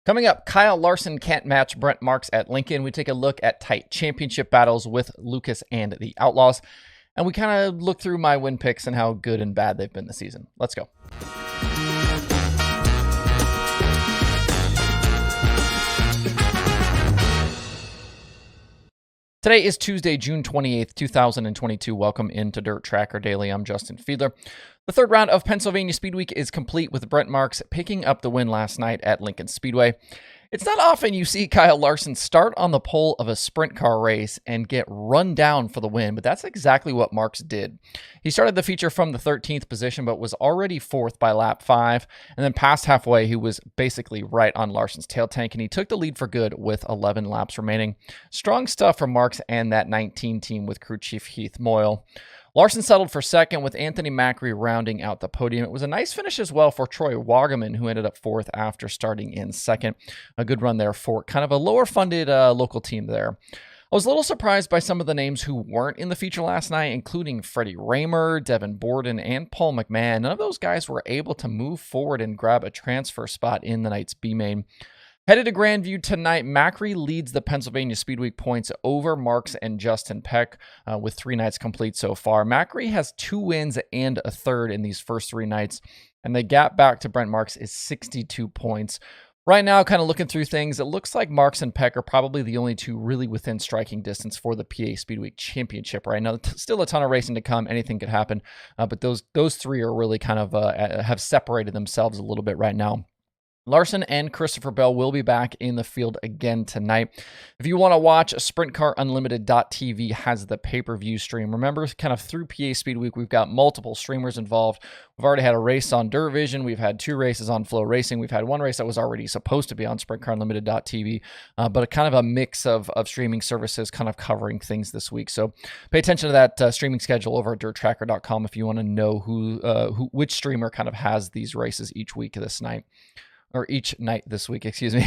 Coming up, Kyle Larson can't match Brent Marks at Lincoln. We take a look at tight championship battles with Lucas and the Outlaws. And we kind of look through my win picks and how good and bad they've been this season. Let's go. Today is Tuesday, June 28th, 2022. Welcome into Dirt Tracker Daily. I'm Justin Fiedler. The third round of Pennsylvania Speed Week is complete with Brent Marks picking up the win last night at Lincoln Speedway. It's not often you see Kyle Larson start on the pole of a sprint car race and get run down for the win, but that's exactly what Marks did. He started the feature from the 13th position, but was already fourth by lap 5, and then past halfway, he was basically right on Larson's tail tank, and he took the lead for good with 11 laps remaining. Strong stuff from Marks and that 19 team with crew chief Heath Moyle. Larson settled for second with Anthony Macri rounding out the podium. It was a nice finish as well for Troy Wagaman, who ended up fourth after starting in second. A good run there for kind of a lower funded local team there. I was a little surprised by some of the names who weren't in the feature last night, including Freddie Raymer, Devin Borden, and Paul McMahon. None of those guys were able to move forward and grab a transfer spot in the night's B-Main. Headed to Grandview tonight, Macri leads the Pennsylvania Speed Week points over Marks and Justin Peck with 3 nights complete so far. Macri has 2 wins and a third in these first 3 nights, and the gap back to Brent Marks is 62 points. Right now, kind of looking through things, it looks like Marks and Peck are probably the only 2 really within striking distance for the PA Speed Week Championship right now. Still a ton of racing to come. Anything could happen, but those 3 are really kind of have separated themselves a little bit right now. Larson and Christopher Bell will be back in the field again tonight. If you want to watch, SprintCarUnlimited.tv has the pay-per-view stream. Remember, kind of through PA Speed Week, we've got multiple streamers involved. We've already had a race on Dirt Vision. We've had 2 races on Flow Racing. We've had 1 race that was already supposed to be on SprintCarUnlimited.tv, but a kind of a mix of streaming services kind of covering things this week. So pay attention to that streaming schedule over at DirtTracker.com if you want to know which streamer kind of has these races each night this week, excuse me.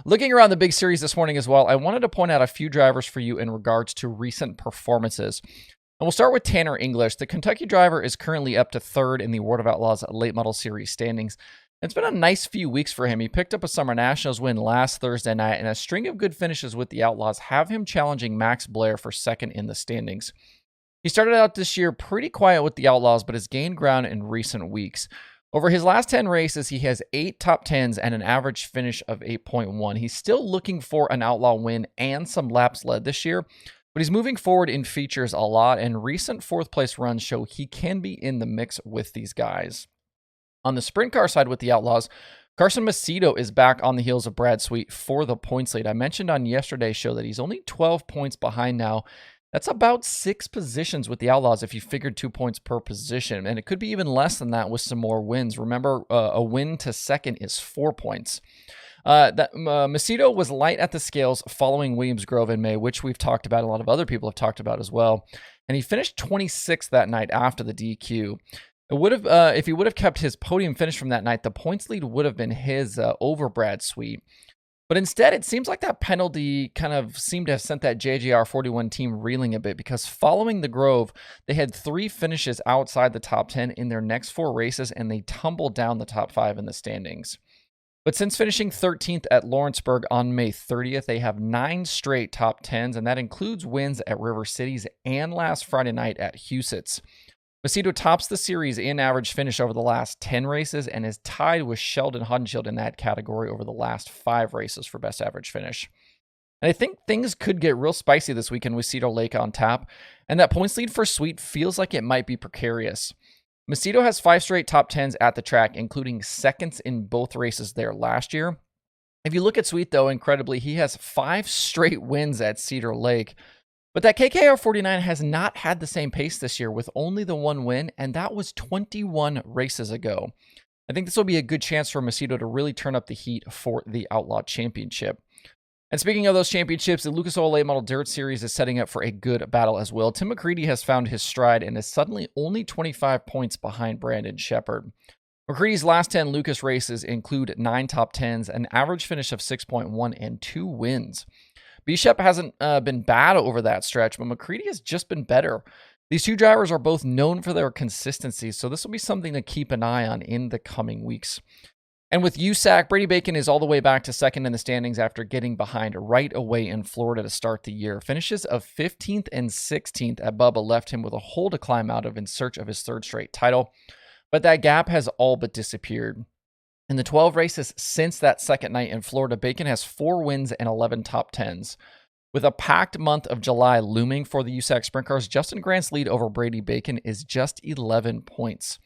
Looking around the big series this morning as well, I wanted to point out a few drivers for you in regards to recent performances. And we'll start with Tanner English. The Kentucky driver is currently up to 3rd in the World of Outlaws Late Model Series standings. It's been a nice few weeks for him. He picked up a Summer Nationals win last Thursday night, and a string of good finishes with the Outlaws have him challenging Max Blair for 2nd in the standings. He started out this year pretty quiet with the Outlaws, but has gained ground in recent weeks. Over his last 10 races, he has 8 top 10s and an average finish of 8.1. He's still looking for an Outlaw win and some laps led this year, but he's moving forward in features a lot, and recent 4th place runs show he can be in the mix with these guys. On the sprint car side with the Outlaws, Carson Macedo is back on the heels of Brad Sweet for the points lead. I mentioned on yesterday's show that he's only 12 points behind now. That's about 6 positions with the Outlaws if you figured 2 points per position. And it could be even less than that with some more wins. Remember, a win to 2nd is 4 points. Macedo was light at the scales following Williams Grove in May, which we've talked about. A lot of other people have talked about as well. And he finished 26th that night after the DQ. It would have, if he would have kept his podium finish from that night, the points lead would have been his over Brad Sweet. But instead, it seems like that penalty kind of seemed to have sent that JGR 41 team reeling a bit, because following the Grove, they had 3 finishes outside the top 10 in their next 4 races, and they tumbled down the top 5 in the standings. But since finishing 13th at Lawrenceburg on May 30th, they have 9 straight top 10s, and that includes wins at River Cities and last Friday night at Huset's. Macedo tops the series in average finish over the last 10 races and is tied with Sheldon Hudenshield in that category over the last 5 races for best average finish. And I think things could get real spicy this weekend with Cedar Lake on tap, and that points lead for Sweet feels like it might be precarious. Macedo has 5 straight top 10s at the track, including 2nds in both races there last year. If you look at Sweet, though, incredibly, he has 5 straight wins at Cedar Lake. But that KKR 49 has not had the same pace this year with only the 1 win, and that was 21 races ago. I think this will be a good chance for Macedo to really turn up the heat for the Outlaw Championship. And speaking of those championships, the Lucas Oil Late Model Dirt Series is setting up for a good battle as well. Tim McCreadie has found his stride and is suddenly only 25 points behind Brandon Shepard. McCreadie's last 10 Lucas races include 9 top 10s, an average finish of 6.1, and 2 wins. Bishop hasn't been bad over that stretch, but McCreadie has just been better. These 2 drivers are both known for their consistency, so this will be something to keep an eye on in the coming weeks. And with USAC, Brady Bacon is all the way back to second in the standings after getting behind right away in Florida to start the year. Finishes of 15th and 16th at Bubba left him with a hole to climb out of in search of his third straight title. But that gap has all but disappeared. In the 12 races since that second night in Florida, Bacon has 4 wins and 11 top 10s. With a packed month of July looming for the USAC Sprint Cars, Justin Grant's lead over Brady Bacon is just 11 points.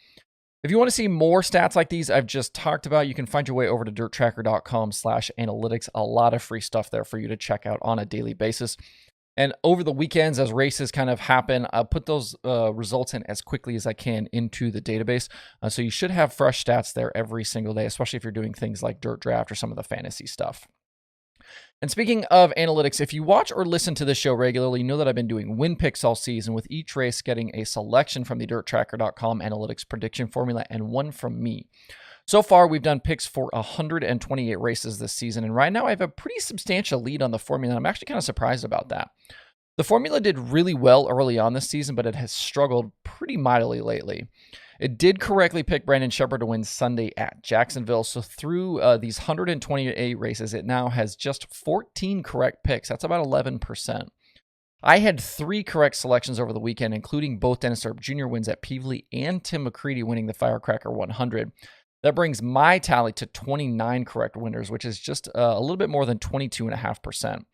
If you want to see more stats like these I've just talked about, you can find your way over to dirttracker.com/analytics. A lot of free stuff there for you to check out on a daily basis. And over the weekends, as races kind of happen, I'll put those results in as quickly as I can into the database. So you should have fresh stats there every single day, especially if you're doing things like Dirt Draft or some of the fantasy stuff. And speaking of analytics, if you watch or listen to this show regularly, you know that I've been doing win picks all season, with each race getting a selection from the dirttracker.com analytics prediction formula and one from me. So far, we've done picks for 128 races this season, and right now I have a pretty substantial lead on the formula. I'm actually kind of surprised about that. The formula did really well early on this season, but it has struggled pretty mightily lately. It did correctly pick Brandon Shepard to win Sunday at Jacksonville. So through these 128 races, it now has just 14 correct picks. That's about 11%. I had 3 correct selections over the weekend, including both Dennis Earp Jr. wins at Peevely and Tim McCreadie winning the Firecracker 100. That brings my tally to 29 correct winners, which is just a little bit more than 22.5%.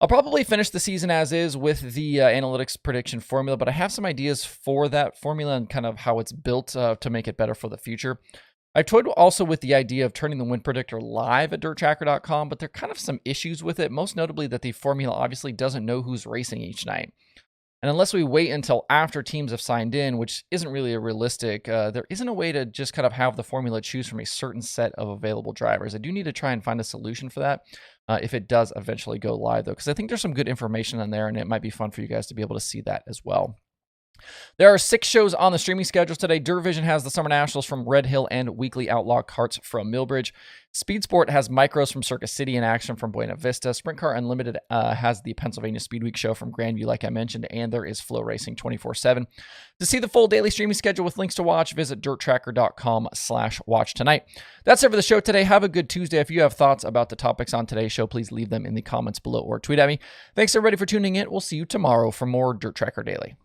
I'll probably finish the season as is with the analytics prediction formula, but I have some ideas for that formula and kind of how it's built to make it better for the future. I toyed also with the idea of turning the win predictor live at dirttracker.com, but there are kind of some issues with it, most notably that the formula obviously doesn't know who's racing each night. And unless we wait until after teams have signed in, which isn't really a realistic, there isn't a way to just kind of have the formula choose from a certain set of available drivers. I do need to try and find a solution for that if it does eventually go live, though, because I think there's some good information on there, and it might be fun for you guys to be able to see that as well. There are 6 shows on the streaming schedule today. Dirt Vision has the Summer Nationals from Red Hill and Weekly Outlaw Carts from Millbridge. Speed Sport has Micros from Circus City and Action from Buena Vista. Sprint Car Unlimited has the Pennsylvania Speed Week show from Grandview, like I mentioned, and there is Flow Racing 24/7. To see the full daily streaming schedule with links to watch, visit dirttracker.com/watch tonight. That's it for the show today. Have a good Tuesday. If you have thoughts about the topics on today's show, please leave them in the comments below or tweet at me. Thanks everybody for tuning in. We'll see you tomorrow for more Dirt Tracker Daily.